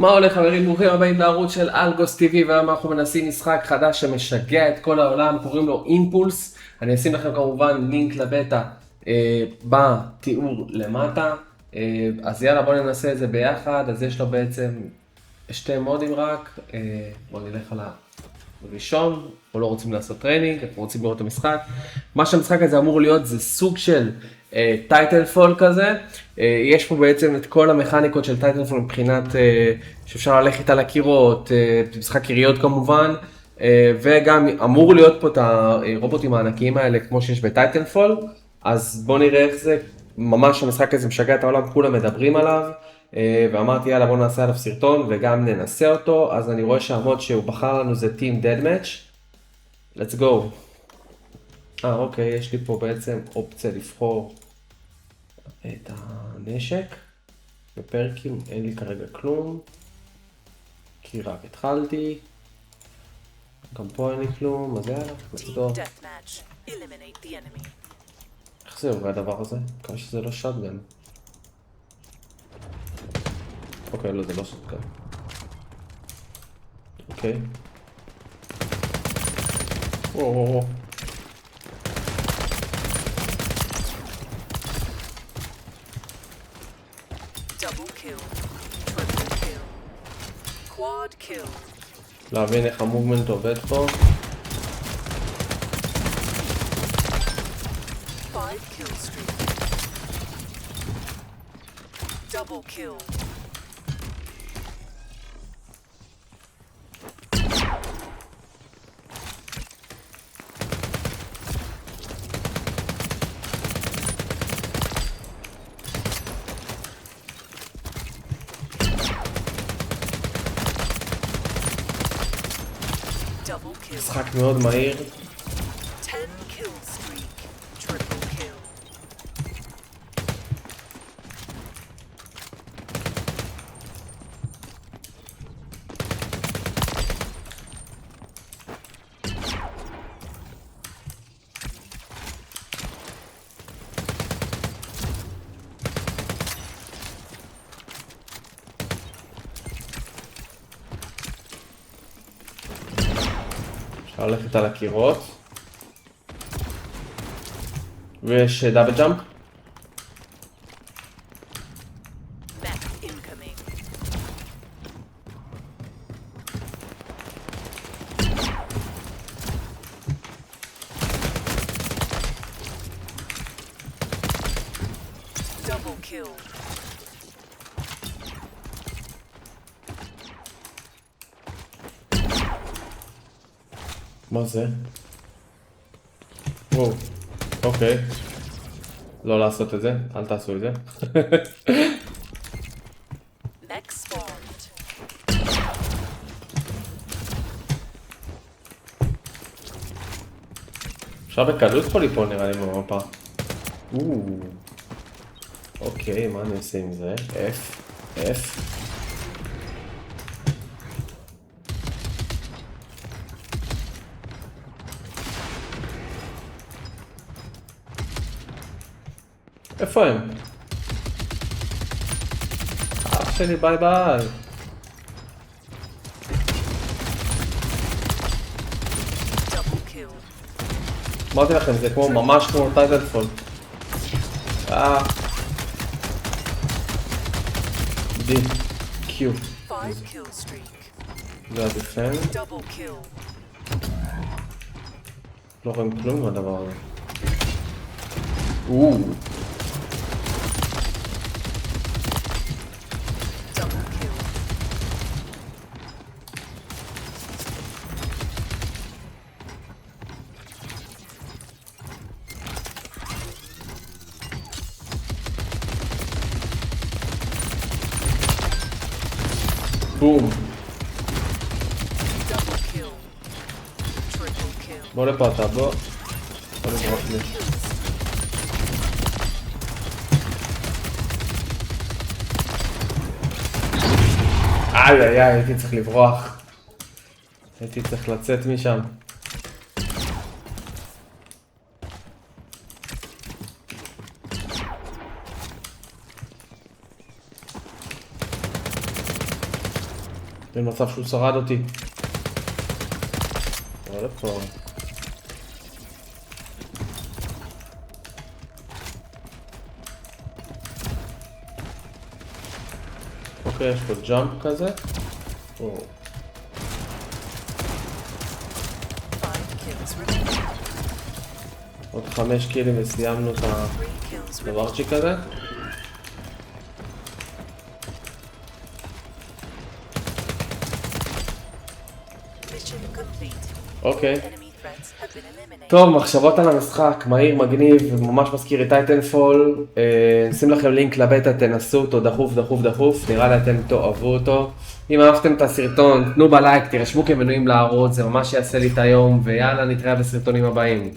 מה הולך חברים? ברוכים הבאים לערוץ של אלגוס TV, והיום אנחנו מנסים משחק חדש שמשגע את כל העולם, קוראים לו אימפולס. אני אשים לכם כמובן לינק לבטא בתיאור למטה. אז יאללה, בואו ננסה את זה ביחד. אז יש לו בעצם שתי מודים רק. בואו נלך על הראשון. אנחנו לא רוצים לעשות טריינינג, אנחנו רוצים לראות את המשחק. מה שהמשחק הזה אמור להיות זה סוג של טייטלפול כזה. יש פה בעצם את כל המכניקות של טייטלפול מבחינת שאפשר ללכת על הקירות, משחק יריות כמובן, וגם אמור להיות פה את הרובוטים הענקיים האלה כמו שיש בטייטלפול. אז בואו נראה איך זה, ממש המשחק הזה משגע את העולם, כולם מדברים עליו, ואמרתי יאללה בואו נעשה עליו סרטון וגם ננסה אותו. אז אני רואה שהמוד שהוא בחר לנו זה Team Deathmatch. Let's go. אוקיי, יש לי פה בעצם אופציה לבחור את הנשק. בפרקים אין לי כרגע כלום, כי רק התחלתי. גם פה אין לי כלום, אז יאללה, נצדור. איך זה עובד הדבר הזה? כמה שזה לא שטגן. אוקיי, לא, זה לא שטגן. אוקיי. וואו. להבין איך המוגמנט עובד פה. משחק מאוד מהיר. אפשר ללכת על הקירות. ויש דאבל ג'אמפ. מה זה? וואו, אוקיי. לא לעשות את זה, אל תעשו את זה. אפשר בקלות פה ליפול נראה לי במפה. אוקיי, מה אני עושה עם זה? F. איפה הם? אח שלי, ביי ביי. אמרתי לכם, זה כמו ממש כמו טייטלפול. D, Q. זה הדיפן. לא רואים כלום מהדבר הזה. בום. בוא לפה אתה, בוא לברוח לי. איי, הייתי צריך לברוח. הייתי צריך לצאת משם. אין מצב שהוא שרד אותי. עוד פעם. אוקיי, יש פה ג'אמפ כזה. עוד 5 קילים וסיימנו את הדברצ'יק הזה. אוקיי. טוב, מחשבות על המשחק, מהיר, מגניב, ממש מזכיר את טייטנפול. נשים לכם לינק לבטא, תנסו אותו דחוף דחוף דחוף, נראה לי אתם תאהבו אותו. אם אהבתם את הסרטון, תנו בלייק, תירשמו כמנויים לערוץ, זה ממש יעשה לי את היום, ויאללה, נתראה בסרטונים הבאים.